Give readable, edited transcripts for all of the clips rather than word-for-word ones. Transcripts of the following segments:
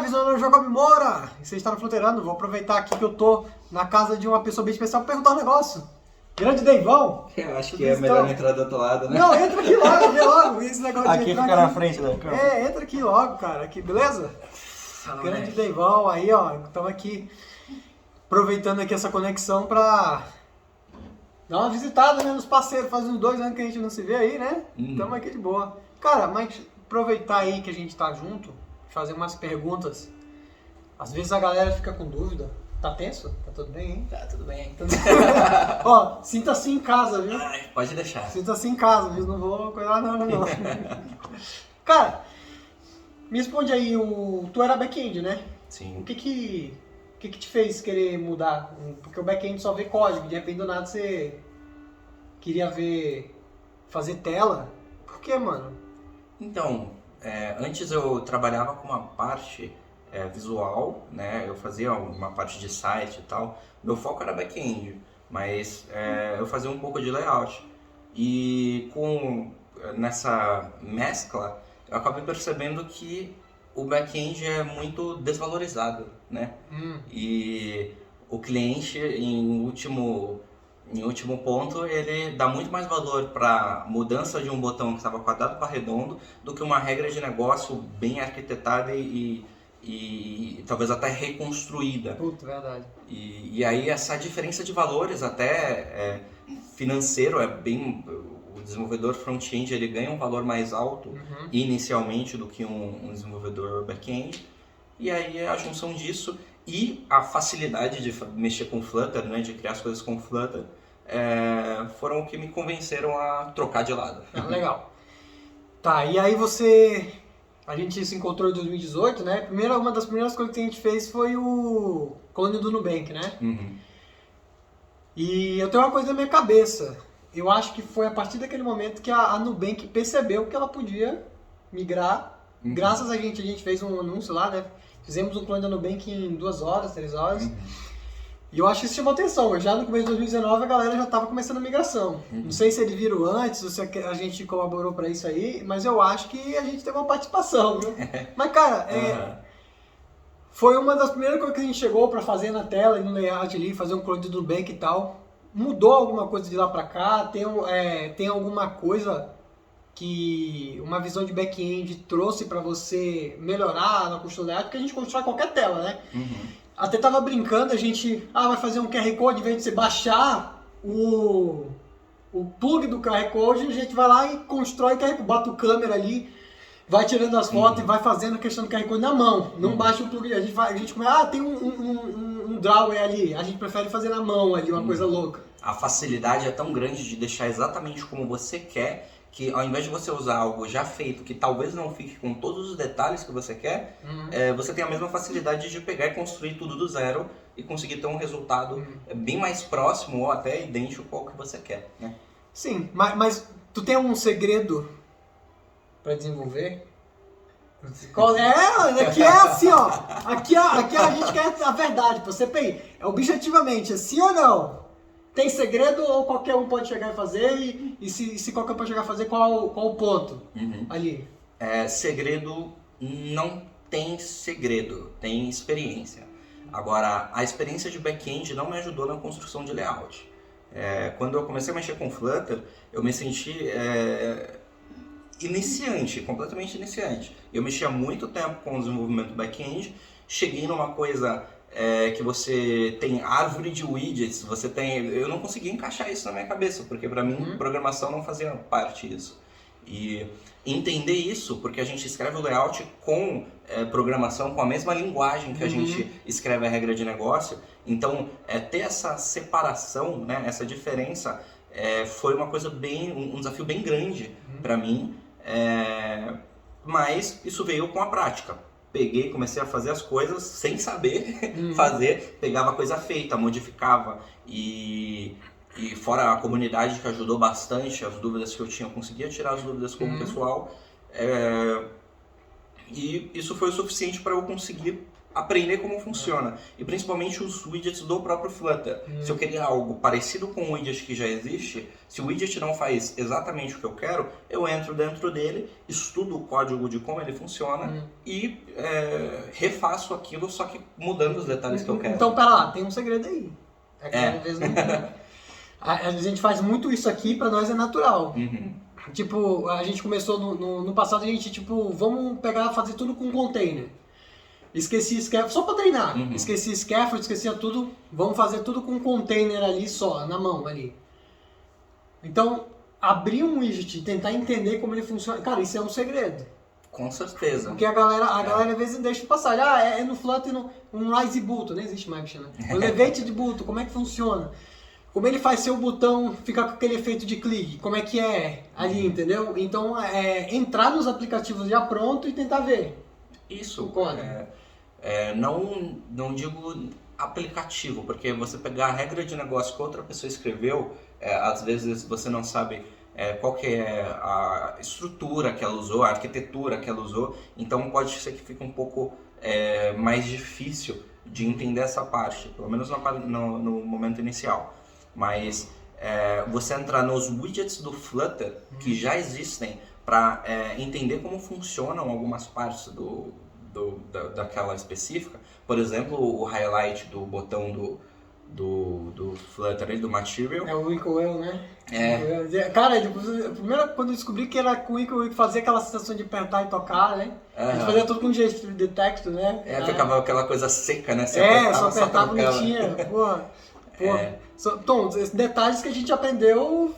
Visionário Jacob Moura! E você está no Fluterando, vou aproveitar aqui que eu tô na casa de uma pessoa bem especial para perguntar um negócio. Grande Deivão! Eu acho que é melhor entrar do outro lado, né? Não, entra aqui logo, vê logo esse negócio aqui de entrar fica na frente da câmera. É, entra aqui logo, cara, aqui, beleza? Grande Deivão, aí ó, estamos aqui aproveitando aqui essa conexão pra dar uma visitada, né, nos parceiros, faz uns 2 anos que a gente não se vê aí, né? Estamos aqui de boa. Cara, mas aproveitar aí que a gente tá junto, fazer umas perguntas. Às vezes a galera fica com dúvida. Tá tenso? Tá tudo bem, hein? Tá, tudo bem. Ó, sinta-se em casa, viu? Ai, pode deixar. Sinta-se em casa, viu? Não vou cuidar nada, não. Cara, me responde aí, tu era back-end, né? Sim. O que te fez querer mudar? Porque o back-end só vê código, de repente do nada você queria fazer tela. Por que, mano? Então, antes eu trabalhava com uma parte visual, né? Eu fazia uma parte de site e tal. Meu foco era back-end, mas eu fazia um pouco de layout. E nessa mescla, eu acabei percebendo que o back-end é muito desvalorizado, né? E o cliente, em último ponto, ele dá muito mais valor para mudança de um botão que estava quadrado para redondo do que uma regra de negócio bem arquitetada e talvez até reconstruída. Puta, verdade. E aí essa diferença de valores até financeiro o desenvolvedor front-end ele ganha um valor mais alto inicialmente do que um desenvolvedor back-end. E aí a junção disso e a facilidade de mexer com Flutter, né, de criar as coisas com Flutter, foram o que me convenceram a trocar de lado. Legal. Tá, e aí a gente se encontrou em 2018, né? Uma das primeiras coisas que a gente fez foi o clone do Nubank, né? E eu tenho uma coisa na minha cabeça. Eu acho que foi a partir daquele momento que a Nubank percebeu que ela podia migrar. Graças a gente fez um anúncio lá, né? Fizemos um clone da Nubank em 2 horas, 3 horas. E eu acho que isso chamou atenção. Já no começo de 2019 a galera já estava começando a migração. Não sei se eles viram antes, ou se a gente colaborou para isso aí, mas eu acho que a gente teve uma participação, viu? Mas cara, foi uma das primeiras coisas que a gente chegou para fazer na tela e no layout ali, fazer um clone do Nubank e tal. Mudou alguma coisa de lá para cá? Tem alguma coisa que uma visão de back-end trouxe para você melhorar na construção do layout? Porque a gente constrói qualquer tela, né? Até tava brincando, a gente vai fazer um QR Code, em vez de você baixar o plug do QR Code, a gente vai lá e constrói o QR Code, bota o câmera ali, vai tirando as fotos e vai fazendo a questão do QR Code na mão. Não baixa o plug, a gente começa, tem um drawer ali, a gente prefere fazer na mão ali, uma coisa louca. A facilidade é tão grande de deixar exatamente como você quer, que ao invés de você usar algo já feito, que talvez não fique com todos os detalhes que você quer, você tem a mesma facilidade de pegar e construir tudo do zero e conseguir ter um resultado bem mais próximo ou até idêntico ao que você quer, né? Sim, mas tu tem um segredo para desenvolver? Qual é? Aqui é assim, ó. Aqui a gente quer a verdade, pra você objetivamente, é sim ou não? Tem segredo ou qualquer um pode chegar e fazer? E se qualquer um pode chegar a fazer, qual o ponto ali? Segredo não tem segredo, tem experiência. Agora, a experiência de back-end não me ajudou na construção de layout. Quando eu comecei a mexer com Flutter, eu me senti iniciante, completamente iniciante. Eu mexia muito tempo com o desenvolvimento back-end, cheguei numa coisa que você tem árvore de widgets, eu não conseguia encaixar isso na minha cabeça, porque para mim programação não fazia parte disso. E entender isso, porque a gente escreve o layout com programação, com a mesma linguagem que a gente escreve a regra de negócio, então ter essa separação, né, essa diferença, foi uma coisa um desafio bem grande para mim, mas isso veio com a prática. Peguei, comecei a fazer as coisas sem saber fazer, pegava a coisa feita, modificava e fora a comunidade que ajudou bastante, as dúvidas que eu tinha, eu conseguia tirar as dúvidas como pessoal. E isso foi o suficiente para eu conseguir aprender como funciona. E principalmente os widgets do próprio Flutter. Se eu queria algo parecido com o widget que já existe, se o widget não faz exatamente o que eu quero, eu entro dentro dele, estudo o código de como ele funciona e refaço aquilo, só que mudando os detalhes que eu quero. Então, pera lá, tem um segredo aí. Às vezes não... A gente faz muito isso aqui, pra nós é natural. Tipo, a gente começou no passado, a gente, tipo, vamos pegar, fazer tudo com container. Esqueci scaffold, só pra treinar. Esqueci scaffold, esquecia tudo. Vamos fazer tudo com container ali só, na mão ali. Então, abrir um widget e tentar entender como ele funciona, cara, isso é um segredo. Com certeza. Porque a galera às vezes deixa passar. É no Flutter, um Rise Boot, não existe mais, né? O Elevated Boot, como é que funciona? Como ele faz seu botão ficar com aquele efeito de clique? Como é que é ali, entendeu? Então, entrar nos aplicativos já pronto e tentar ver. Isso. O código. Não digo aplicativo, porque você pegar a regra de negócio que outra pessoa escreveu, às vezes você não sabe qual que é a estrutura que ela usou, a arquitetura que ela usou, então pode ser que fique um pouco mais difícil de entender essa parte, pelo menos no momento inicial. Mas você entrar nos widgets do Flutter, que já existem, para entender como funcionam algumas partes daquela específica, por exemplo, o highlight do botão do Flutter, do Material. É o Winkle, né? Cara, primeiro quando eu descobri que era com o Winkle que fazia aquela sensação de apertar e tocar, né? A gente fazia tudo com gesto de texto, né? Ficava aquela coisa seca, né? Você só apertava bonitinha. Tom, detalhes que a gente aprendeu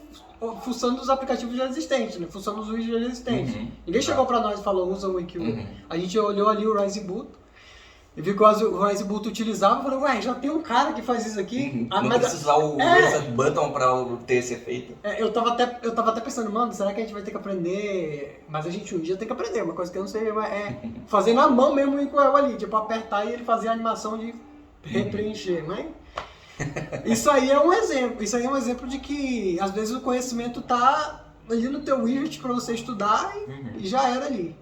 fuçando os aplicativos já existentes, né? Fuçando os widgets já existentes. Ninguém chegou pra nós e falou, usa o Wiki. A gente olhou ali o Rise Boot e viu que o Rise Boot utilizava e falou, ué, já tem um cara que faz isso aqui. Não precisa usar o reset button pra ter esse efeito. Eu tava até pensando, mano, será que a gente vai ter que aprender? Mas a gente um dia tem que aprender, uma coisa que eu não sei fazer na mão mesmo o Wiki ali, tipo apertar e ele fazer a animação de repreencher, mas... Isso aí é um exemplo de que às vezes o conhecimento tá ali no teu widget para você estudar e já era ali.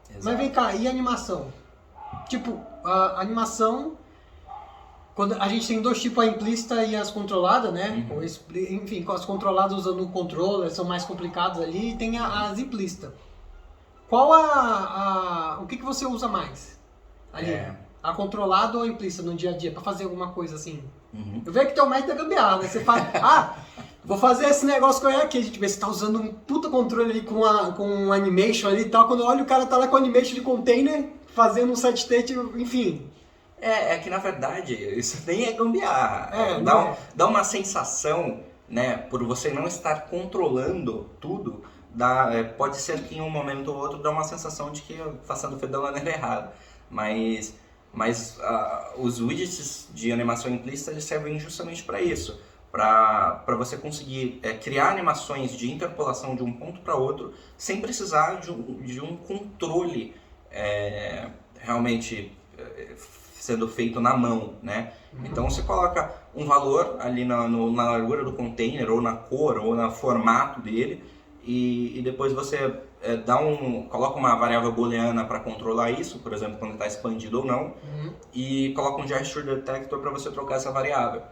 Exato. Mas vem cá, e a animação? Tipo, a animação, quando a gente tem dois tipos, a implícita e as controladas, né? Enfim, as controladas usando o controller são mais complicadas ali, e tem as implícitas. Qual o que você usa mais ali? A controlada ou a implícita no dia a dia para fazer alguma coisa assim? Eu vejo que teu método é gambiarra, né? Você faz, vou fazer esse negócio com ele aqui, a gente vê se tá usando um puta controle ali com um animation ali e tal, quando olha o cara tá lá com animation de container, fazendo um set state, enfim. Que na verdade, isso nem é gambiarra. Dá uma sensação, né, por você não estar controlando tudo, pode ser que em um momento ou outro dá uma sensação de que está sendo feito da maneira errada, mas os widgets de animação implícita eles servem justamente para isso, para você conseguir criar animações de interpolação de um ponto para outro sem precisar de um controle realmente sendo feito na mão, né? Então você coloca um valor ali na largura do container, ou na cor, ou no formato dele, e depois você coloca uma variável booleana para controlar isso, por exemplo, quando está expandido ou não, e coloca um gesture detector para você trocar essa variável.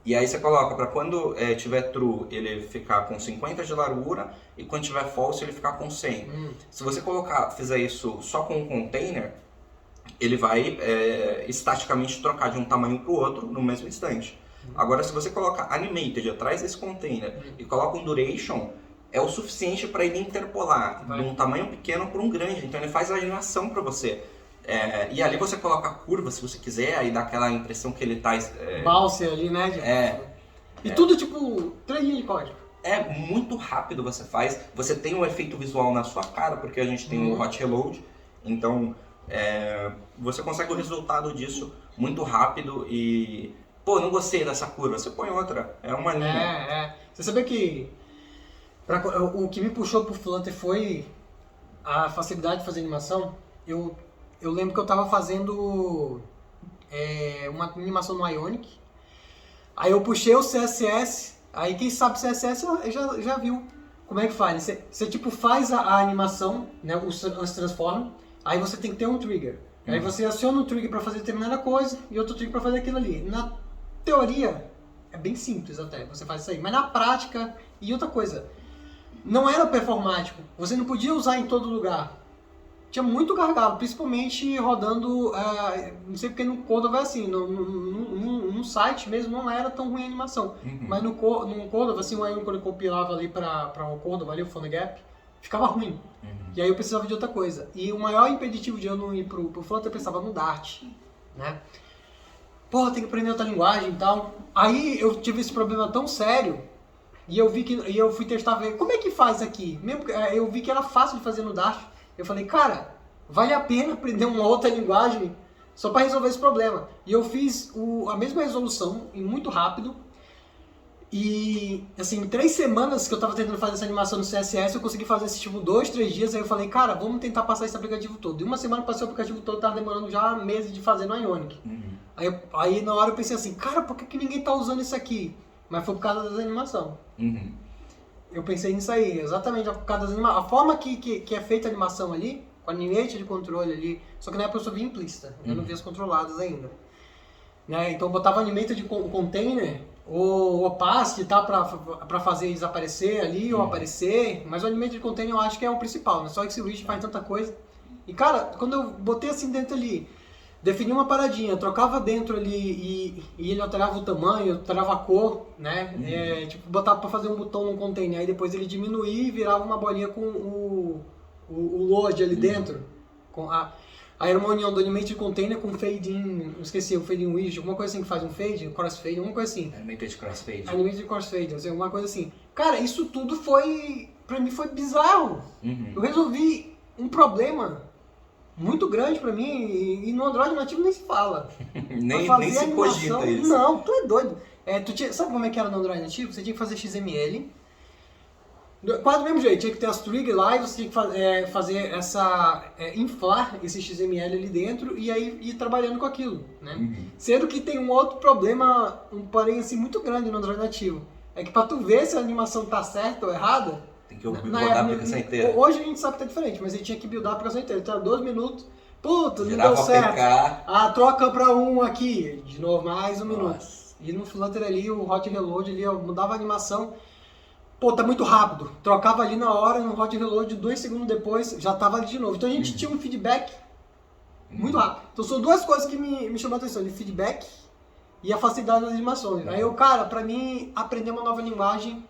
E aí você coloca para quando tiver true ele ficar com 50 de largura e quando tiver false ele ficar com 100. Se você fizer isso só com um container, ele vai estaticamente trocar de um tamanho para o outro no mesmo instante. Agora, se você coloca animated atrás desse container e coloca um duration, é o suficiente para ele interpolar de um tamanho pequeno para um grande. Então ele faz a animação para você. E ali você coloca a curva, se você quiser, aí dá aquela impressão que ele tá... Bounce ali, né? E tudo tipo 3 linhas de código. Muito rápido você faz. Você tem um efeito visual na sua cara, porque a gente tem o hot reload. Então, você consegue o resultado disso muito rápido e... Pô, não gostei dessa curva, você põe outra. É uma linha. Você sabe que... O que me puxou pro Flutter foi a facilidade de fazer animação. Eu lembro que eu tava fazendo uma animação no Ionic. Aí eu puxei o CSS. Aí quem sabe CSS já viu como é que faz. Você tipo faz a animação, né, os transforma. Aí você tem que ter um trigger. Aí você aciona um trigger para fazer determinada coisa e outro trigger para fazer aquilo ali. Na teoria, é bem simples até, você faz isso aí. Mas na prática, e outra coisa, não era performático. Você não podia usar em todo lugar. Tinha muito gargalo, principalmente rodando, não sei porque no Cordova é assim, no site mesmo não era tão ruim a animação. Mas no Cordova, assim, o Ion quando eu compilava ali para o Cordova, ali o PhoneGap, ficava ruim. E aí eu precisava de outra coisa. E o maior impeditivo de eu não ir pro Flutter, eu pensava no Dart, né? Porra, tem que aprender outra linguagem e tal. Aí eu tive esse problema tão sério, e eu fui testar, ver como é que faz aqui. Mesmo, eu vi que era fácil de fazer no Dart. Eu falei, cara, vale a pena aprender uma outra linguagem só para resolver esse problema. E eu fiz a mesma resolução, e muito rápido. E, assim, em 3 semanas que eu tava tentando fazer essa animação no CSS, eu consegui fazer esse tipo 2, 3 dias. Aí eu falei, cara, vamos tentar passar esse aplicativo todo. E uma semana passei o aplicativo todo, tava demorando já meses de fazer no Ionic. Aí na hora eu pensei assim, cara, por que ninguém tá usando isso aqui? Mas foi por causa da animação. Eu pensei nisso aí, exatamente por causa das animações. A forma que é feita a animação ali, com a animate de controle ali, só que na época eu só vi implícita, eu não vi as controladas ainda. Né? Então eu botava animate de container, ou opacity, tá, pra fazer desaparecer ali, ou aparecer, mas o animate de container eu acho que é o principal, né? Só que esse Rich faz tanta coisa. E cara, quando eu botei assim dentro ali, defini uma paradinha, trocava dentro ali e ele alterava o tamanho, alterava a cor, né? Tipo, botava pra fazer um botão num container, aí depois ele diminuía e virava uma bolinha com o load ali dentro. Aí era uma união do animate de container com fade in, esqueci, o fade in widget, alguma coisa assim que faz um fade, crossfade, alguma coisa assim. Animated crossfade. Animated crossfade, assim, alguma coisa assim. Cara, isso tudo foi, pra mim foi bizarro. Eu resolvi um problema muito grande pra mim, e no Android nativo nem se fala. nem se cogita isso. Não, tu é doido. Sabe como é que era no Android nativo? Você tinha que fazer XML, quase do mesmo jeito, tinha que ter as triggers lá e você tinha que fazer inflar esse XML ali dentro e aí ir trabalhando com aquilo, né? Sendo que tem um outro problema, um porém assim muito grande no Android nativo, é que pra tu ver se a animação tá certa ou errada, tem que buildar a aplicação inteira. Hoje a gente sabe que tá diferente, mas ele tinha que buildar a aplicação inteira. Então, 2 minutos, puta, não Girava deu certo. PK. Troca pra 1 aqui, de novo, mais 1 minuto. Nossa. E no Flutter ali, o hot reload ali, eu mudava a animação, pô, tá muito rápido. Trocava ali na hora, no hot reload, 2 segundos depois, já tava ali de novo. Então a gente tinha um feedback muito rápido. Então são 2 coisas que me chamam a atenção, o feedback e a facilidade das animações. Aí eu, cara, pra mim, aprender uma nova linguagem,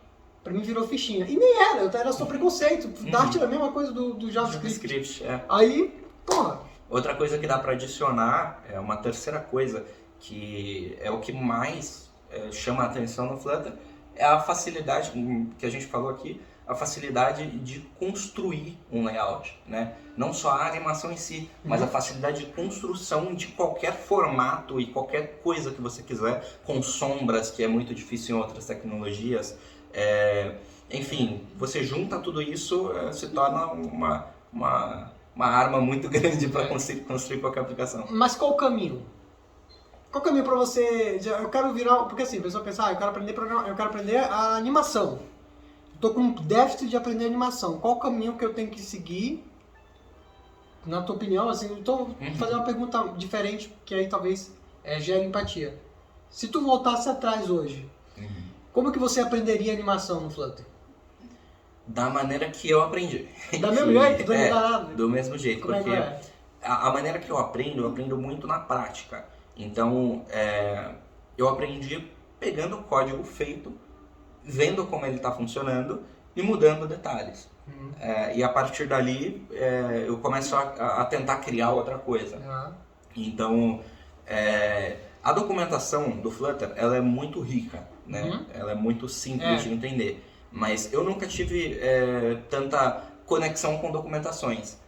pra mim virou fichinha. E nem era só preconceito. Dart era a mesma coisa do JavaScript. Aí, porra. Outra coisa que dá pra adicionar, é uma terceira coisa, que é o que mais chama a atenção no Flutter, é a facilidade, que a gente falou aqui, a facilidade de construir um layout, né? Não só a animação em si, mas a facilidade de construção de qualquer formato e qualquer coisa que você quiser, com sombras, que é muito difícil em outras tecnologias. Enfim, você junta tudo isso, se torna uma arma muito grande para construir qualquer aplicação. Mas qual o caminho? Qual o caminho para você... Eu quero virar... Porque assim, a pessoa pensa, eu quero aprender eu quero aprender a animação. Estou com um déficit de aprender animação. Qual o caminho que eu tenho que seguir? Na tua opinião, assim, estou fazendo uma pergunta diferente, que aí talvez gere empatia. Se tu voltasse atrás hoje, como que você aprenderia animação no Flutter? Da maneira que eu aprendi. Da mesmo jeito? Do mesmo jeito, como porque a maneira que eu aprendo muito na prática. Então, eu aprendi pegando o código feito, vendo como ele está funcionando e mudando detalhes. E a partir dali, eu começo a tentar criar outra coisa. Então, a documentação do Flutter, ela é muito rica, né? Ela é muito simples de entender. Mas eu nunca tive tanta conexão com documentações.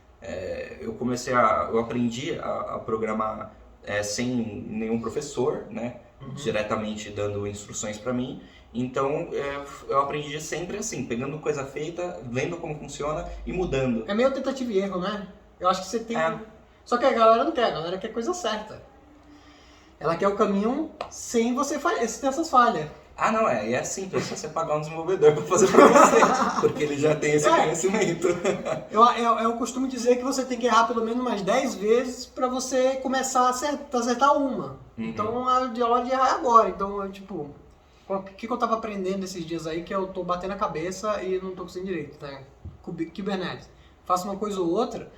Eu aprendi a programar sem nenhum professor, né? Diretamente dando instruções para mim. Então eu aprendi sempre assim, pegando coisa feita, vendo como funciona e mudando. É meio tentativa e erro, né? Eu acho que você tem... Só que a galera não quer, a galera quer coisa certa. Ela quer o caminho sem você ter essas falhas. Ah, não, é simples, é só você pagar um desenvolvedor para fazer para você, porque ele já tem esse conhecimento. Eu costumo dizer que você tem que errar pelo menos umas 10 vezes para você começar a acertar uma. Então a hora de errar é agora. Então, tipo, o que eu tava aprendendo esses dias aí que eu tô batendo a cabeça e não tô conseguindo direito, né? Kubernetes. Faço uma coisa ou outra,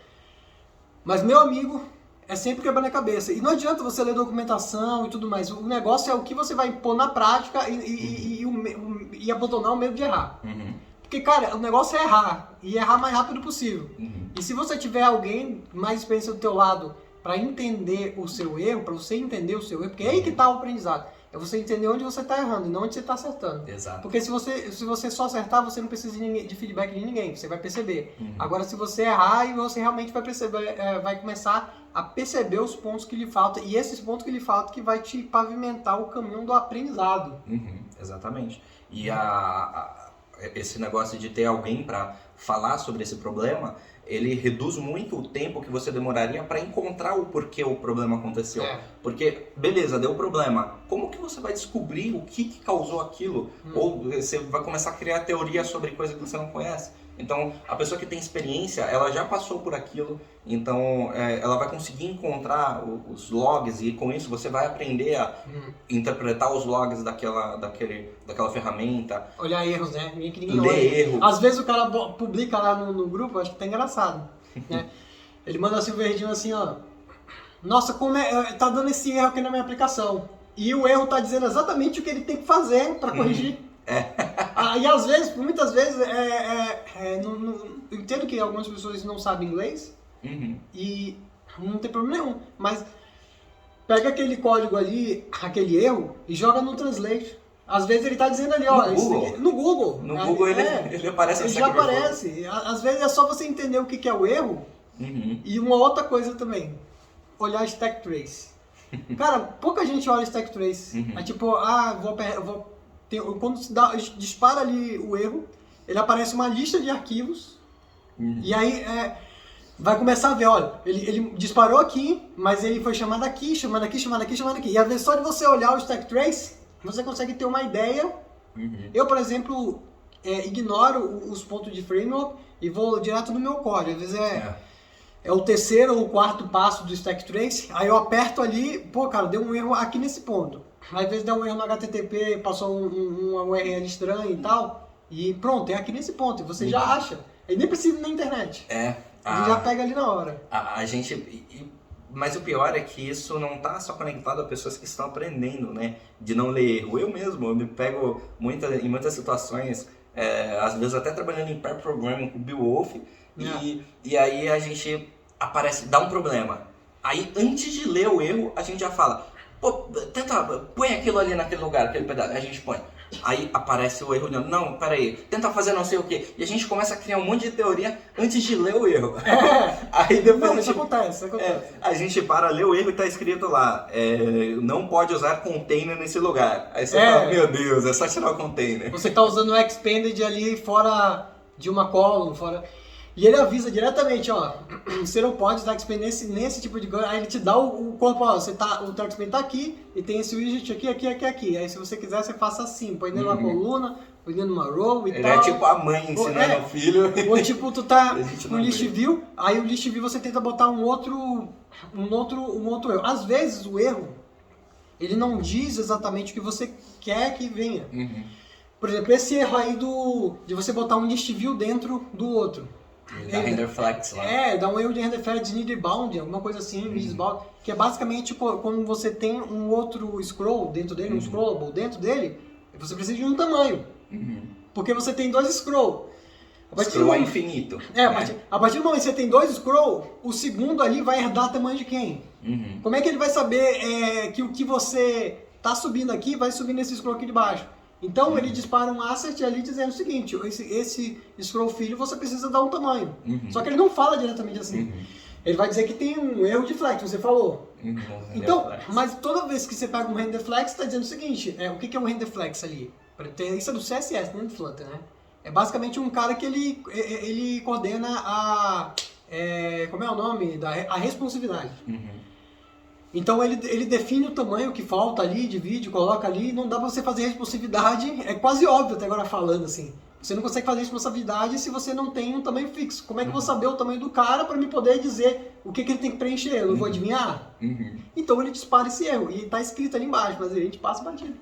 mas meu amigo... É sempre quebrando a cabeça. E não adianta você ler documentação e tudo mais. O negócio é o que você vai pôr na prática e abandonar o medo de errar. Porque, cara, o negócio é errar. E errar o mais rápido possível. E se você tiver alguém mais experiência do teu lado para entender o seu erro, para você entender o seu erro, porque é aí que está o aprendizado. É você entender onde você está errando e não onde você está acertando. Exato. Porque se você só acertar, você não precisa de feedback de ninguém. Você vai perceber. Agora, se você errar, você realmente vai perceber, vai começar a perceber os pontos que lhe faltam. E esses pontos que lhe faltam que vai te pavimentar o caminho do aprendizado. Exatamente. E esse negócio de ter alguém para falar sobre esse problema, ele reduz muito o tempo que você demoraria para encontrar o porquê o problema aconteceu. Porque, beleza, deu problema. Como que você vai descobrir o que causou aquilo? Ou você vai começar a criar teoria sobre coisa que você não conhece. Então, a pessoa que tem experiência, ela já passou por aquilo, então ela vai conseguir encontrar os logs e com isso você vai aprender a interpretar os logs daquela ferramenta. Olhar erros, né? Ninguém ler olha. erros. Às vezes o cara publica lá no grupo, acho que tá engraçado, né? Ele manda assim o verdinho assim, ó. Nossa, como tá dando esse erro aqui na minha aplicação. E o erro tá dizendo exatamente o que ele tem que fazer para corrigir. E às vezes, muitas vezes, eu entendo que algumas pessoas não sabem inglês e não tem problema nenhum, mas pega aquele código ali, aquele erro, e joga no Translate. Às vezes ele tá dizendo ali, ó, no Google. No Google ele aparece ele já aparece. Às vezes é só você entender o que é o erro. E uma outra coisa também, olhar stack trace. Cara, pouca gente olha stack trace. É tipo, quando dispara ali o erro, ele aparece uma lista de arquivos e aí vai começar a ver, olha, ele disparou aqui, mas ele foi chamado aqui, chamado aqui, chamado aqui, chamado aqui. E às vezes só de você olhar o stack trace, você consegue ter uma ideia. Eu, por exemplo, ignoro os pontos de framework e vou direto no meu código. Às vezes é o terceiro ou o quarto passo do stack trace, aí eu aperto ali, pô, cara, deu um erro aqui nesse ponto. Às vezes deu um erro no HTTP, passou um URL estranho e tal, e pronto, é aqui nesse ponto, e você já acha. Ele nem precisa ir na internet. Ele já pega ali na hora. Mas o pior é que isso não está só conectado a pessoas que estão aprendendo, né? De não ler erro. Eu mesmo, eu me pego em muitas situações, às vezes até trabalhando em pair programming com o Beowulf, e aí a gente dá um problema. Aí antes de ler o erro, a gente já fala, pô, põe aquilo ali naquele lugar, aquele pedaço, aí a gente põe. Aí aparece o erro, não, peraí, tenta fazer não sei o que. E a gente começa a criar um monte de teoria antes de ler o erro. Aí depois isso acontece. A gente para ler o erro e tá escrito lá, não pode usar container nesse lugar. Aí você fala, meu Deus, é só tirar o container. Você tá usando o expanded ali fora de uma column, fora... E ele avisa diretamente, ó, você não pode usar expand nesse tipo de coisa. Aí ele te dá o corpo, ó, o teu expand tá aqui e tem esse widget aqui. Aí se você quiser, você faça assim, põe dentro de uma coluna, põe dentro de uma row e tal. Ele é tipo a mãe ensinando o filho. Ou tipo, tu tá no list view, aí o list view você tenta botar um outro erro. Às vezes o erro, ele não diz exatamente o que você quer que venha. Por exemplo, esse erro aí de você botar um list view dentro do outro. Dá render flex lá. Dá um erro de render flex needed bound, alguma coisa assim, bound, que é basicamente quando você tem um outro scroll dentro dele, um scrollable dentro dele, você precisa de um tamanho. Porque você tem dois scroll. Scroll é infinito. A partir do momento que você tem dois scroll, o segundo ali vai herdar tamanho de quem? Como é que ele vai saber que o que você tá subindo aqui vai subir nesse scroll aqui de baixo? Então ele dispara um asset ali dizendo o seguinte, esse scroll filho você precisa dar um tamanho. Só que ele não fala diretamente assim. Ele vai dizer que tem um erro de flex, você falou. Então, mas toda vez que você pega um render flex, está dizendo o seguinte, o que é um render flex ali? Isso é do CSS, não é do Flutter, né? É basicamente um cara que ele coordena como é o nome? A responsividade. Então ele define o tamanho que falta ali, divide, coloca ali, não dá pra você fazer responsividade, é quase óbvio até agora falando assim. Você não consegue fazer responsabilidade se você não tem um tamanho fixo. Como é que eu vou saber o tamanho do cara para me poder dizer o que ele tem que preencher? Eu não vou adivinhar? Então ele dispara esse erro. E tá escrito ali embaixo, mas a gente passa batido.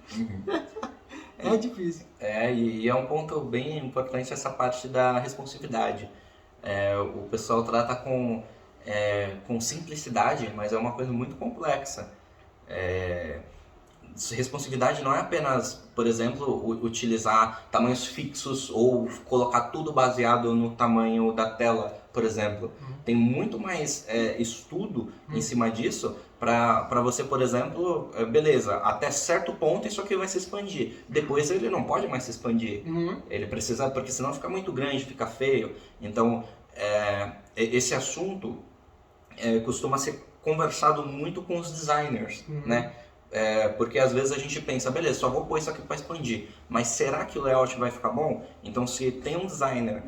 É difícil. E é um ponto bem importante essa parte da responsividade. O pessoal trata com simplicidade, mas é uma coisa muito complexa. Responsividade não é apenas, por exemplo, utilizar tamanhos fixos ou colocar tudo baseado no tamanho da tela, por exemplo. Tem muito mais estudo em cima disso para você, por exemplo, beleza, até certo ponto isso aqui vai se expandir. Depois ele não pode mais se expandir. Ele precisa, porque senão fica muito grande, fica feio. Então, esse assunto costuma ser conversado muito com os designers, né? Porque às vezes a gente pensa, beleza, só vou pôr isso aqui para expandir, mas será que o layout vai ficar bom? Então se tem um designer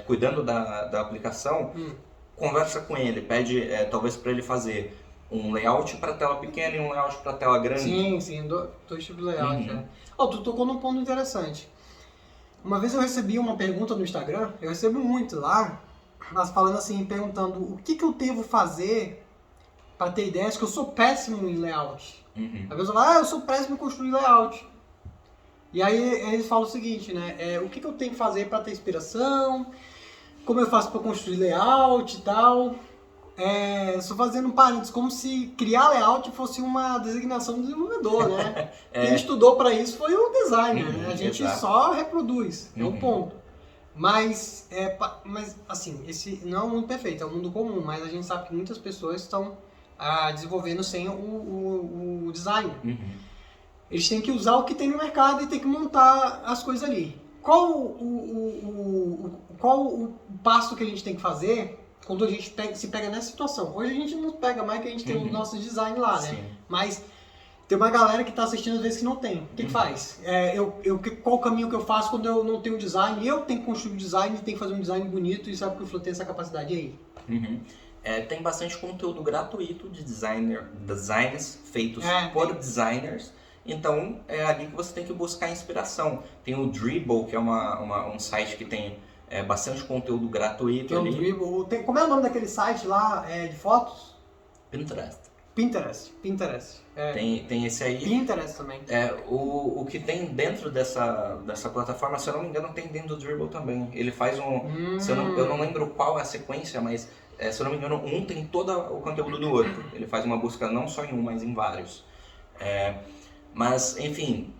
cuidando da aplicação, conversa com ele, pede talvez para ele fazer um layout para tela pequena e um layout para tela grande. Sim, dois tipos de layout. Tu tocou num ponto interessante. Uma vez eu recebi uma pergunta no Instagram, eu recebo muito lá, mas falando assim, perguntando o que eu devo fazer para ter ideias, que eu sou péssimo em layout. Às vezes eu falo, eu sou péssimo em construir layout. E aí eles falam o seguinte, né? O que eu tenho que fazer para ter inspiração, como eu faço para construir layout e tal. Só fazendo um parênteses, como se criar layout fosse uma designação do desenvolvedor, né? Quem estudou para isso foi o designer, né? A gente só reproduz, é o ponto. Mas assim, esse não é um mundo perfeito, é um mundo comum, mas a gente sabe que muitas pessoas estão desenvolvendo sem o design. Eles têm que usar o que tem no mercado e tem que montar as coisas ali. Qual o passo que a gente tem que fazer quando a gente se pega nessa situação? Hoje a gente não pega mais que a gente tem o nosso design lá, né? Sim. Mas tem uma galera que está assistindo às vezes que não tem. O que faz? Qual o caminho que eu faço quando eu não tenho design? Eu tenho que construir um design, tenho que fazer um design bonito e sabe que o Flow tem essa capacidade aí? Tem bastante conteúdo gratuito de designs feitos por designers. Então, é ali que você tem que buscar inspiração. Tem o Dribbble, que é um site que tem bastante conteúdo gratuito. Tem o Dribbble. Como é o nome daquele site lá de fotos? Pinterest. Tem esse aí. Pinterest também. O que tem dentro dessa plataforma, se eu não me engano, tem dentro do Dribbble também. Ele faz eu não lembro qual é a sequência, mas se eu não me engano, um tem todo o conteúdo do outro. Ele faz uma busca não só em um, mas em vários. Mas, enfim,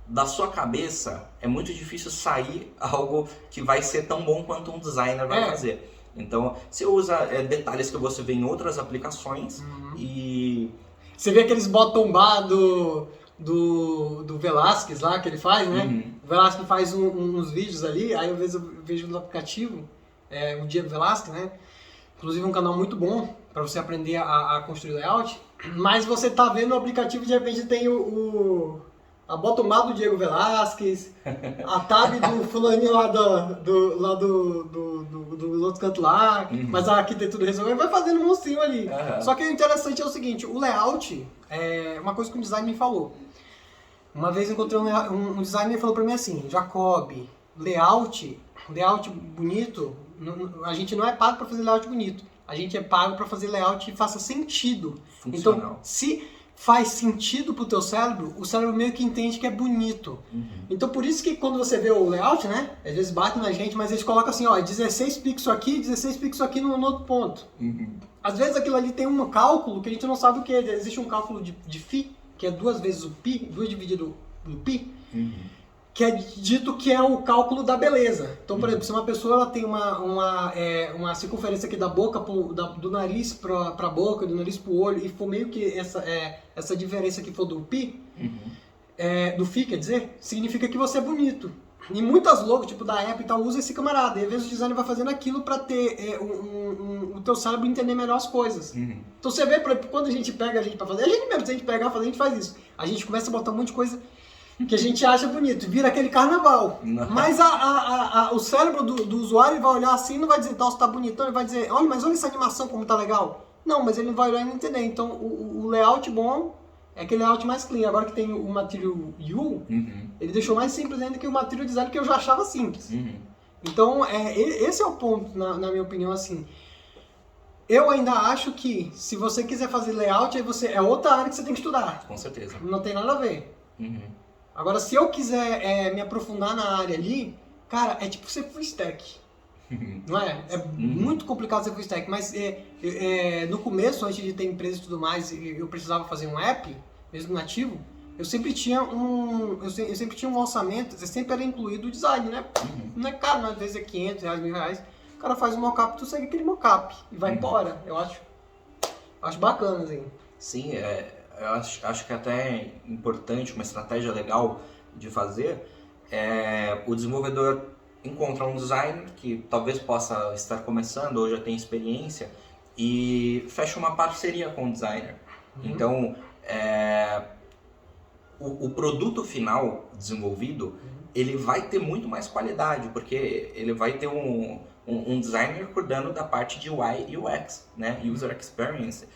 da sua cabeça é muito difícil sair algo que vai ser tão bom quanto um designer vai fazer. Então, você usa detalhes que você vê em outras aplicações e... Você vê aqueles bottom bar do Velasquez lá, que ele faz, né? O Velasquez faz uns vídeos ali, aí eu vejo no aplicativo, o Diego Velasquez, né? Inclusive um canal muito bom para você aprender a construir layout. Mas você tá vendo no aplicativo, de repente tem a bottom bar do Diego Velasquez, a tab do fulaninho lá do outro canto lá, mas a arquitetura resolveu, vai fazendo um monstrinho ali. Só que o interessante é o seguinte, o layout é uma coisa que um designer me falou. Uma vez eu encontrei um designer que falou pra mim assim, Jacob, layout bonito, a gente não é pago pra fazer layout bonito, a gente é pago pra fazer layout que faça sentido. Funcional. Então, se faz sentido pro teu cérebro, o cérebro meio que entende que é bonito. Então por isso que quando você vê o layout, né, às vezes bate na gente, mas eles colocam assim, 16 pixels aqui, 16 pixels aqui no outro ponto. Às vezes aquilo ali tem um cálculo que a gente não sabe o que é. Existe um cálculo de Φ, que é 2 vezes o π, 2 dividido o π, que é dito que é o cálculo da beleza. Então, por exemplo, se uma pessoa ela tem uma circunferência aqui da boca, do nariz para a boca, do nariz para o olho, e for meio que essa diferença que for do π, do Φ, quer dizer, significa que você é bonito. E muitas logos, tipo da Apple e tal, usa esse camarada. E às vezes o designer vai fazendo aquilo para ter o teu cérebro entender melhor as coisas. Então você vê, por exemplo, quando a gente pega para fazer, a gente mesmo, se a gente pegar pra fazer, a gente faz isso. A gente começa a botar um monte de coisa que a gente acha bonito, vira aquele carnaval. Mas o cérebro do usuário vai olhar assim e não vai dizer, nossa, tá bonitão, ele vai dizer, olha, mas olha essa animação como tá legal. Não, mas ele não vai olhar e não entender. Então, o layout bom é aquele layout mais clean. Agora que tem o Material You, ele deixou mais simples ainda que o Material Design, que eu já achava simples. Então, esse é o ponto, na minha opinião, assim. Eu ainda acho que, se você quiser fazer layout, aí é outra área que você tem que estudar. Com certeza. Não tem nada a ver. Agora, se eu quiser me aprofundar na área ali, cara, é tipo ser full stack. Não é? É muito complicado ser full stack, mas no começo, antes de ter empresa e tudo mais, eu precisava fazer um app, mesmo nativo, eu sempre tinha um orçamento, sempre era incluído o design, né? Não é caro, às vezes é 500 reais, R$1.000. O cara faz um mockup, tu segue aquele mockup e vai embora. Eu acho bacana, assim. Sim, eu acho que até é importante, uma estratégia legal de fazer é o desenvolvedor encontrar um designer que talvez possa estar começando ou já tem experiência e fecha uma parceria com o designer. Então, o produto final desenvolvido, ele vai ter muito mais qualidade, porque ele vai ter um designer cuidando da parte de UI e UX, né? User Experience,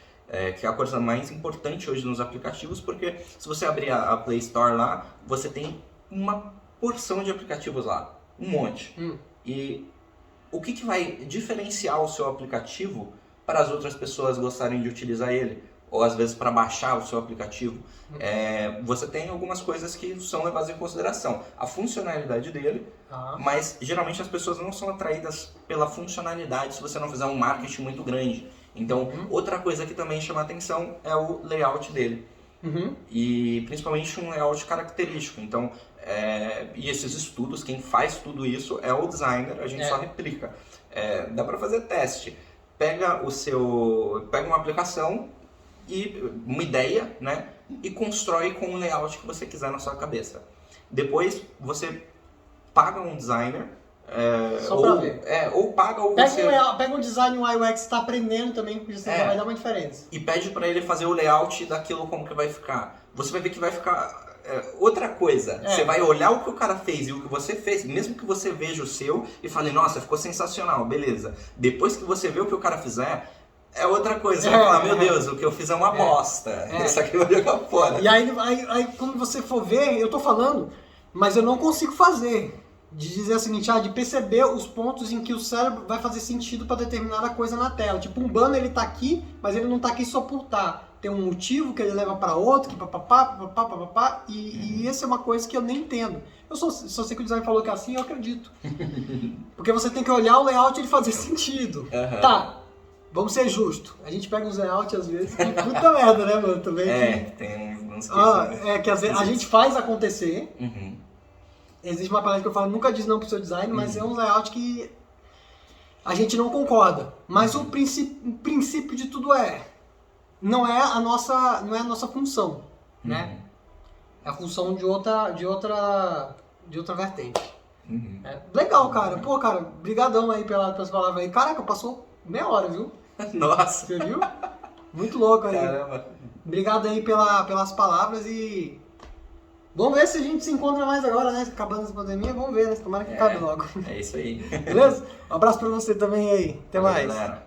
que é a coisa mais importante hoje nos aplicativos, porque se você abrir a Play Store lá, você tem uma porção de aplicativos lá, um monte. E o que vai diferenciar o seu aplicativo para as outras pessoas gostarem de utilizar ele? Ou às vezes para baixar o seu aplicativo? Você tem algumas coisas que são levadas em consideração. A funcionalidade dele, mas geralmente as pessoas não são atraídas pela funcionalidade se você não fizer um marketing muito grande. Então, outra coisa que também chama atenção é o layout dele. E principalmente um layout característico. Então, e esses estudos, quem faz tudo isso é o designer, a gente só replica. Dá para fazer teste. Pega uma aplicação e uma ideia, né? E constrói com o layout que você quiser na sua cabeça. Depois você paga um designer. Só pra ver. Ou paga ou pega um design, um UX que está aprendendo também, porque você vai dar uma diferença. E pede para ele fazer o layout daquilo como que vai ficar. Você vai ver que vai ficar outra coisa. Você vai olhar o que o cara fez e o que você fez, mesmo que você veja o seu e fale, nossa, ficou sensacional, beleza. Depois que você vê o que o cara fizer, é outra coisa. Você vai falar, meu Deus, o que eu fiz é uma bosta. Isso aqui eu vou jogar fora. E aí quando você for ver, eu tô falando, mas eu não consigo fazer. De dizer o seguinte, de perceber os pontos em que o cérebro vai fazer sentido para determinada coisa na tela. Tipo, um banner ele tá aqui, mas ele não tá aqui só por tá. Tem um motivo que ele leva para outro, que papapá, e essa é uma coisa que eu nem entendo. Eu só sei que o design falou que é assim, eu acredito. Porque você tem que olhar o layout e ele fazer sentido. Tá, vamos ser justos. A gente pega uns layouts às vezes, que puta merda, né, mano? Também tem uns que às vezes a gente faz acontecer. Existe uma palavra que eu falo, nunca diz não pro seu design, mas é um layout que a gente não concorda. Mas o princípio de tudo não é a nossa função, né? É a função de outra vertente. Legal, cara. Pô, cara, brigadão aí pelas palavras aí. Caraca, passou meia hora, viu? Nossa! Você viu? Muito louco aí. Caramba! Obrigado aí pelas palavras e... Vamos ver se a gente se encontra mais agora, né? Acabando essa pandemia, vamos ver, né? Tomara que acabe logo. É isso aí. Beleza? Um abraço pra você também aí. Até mais. Galera.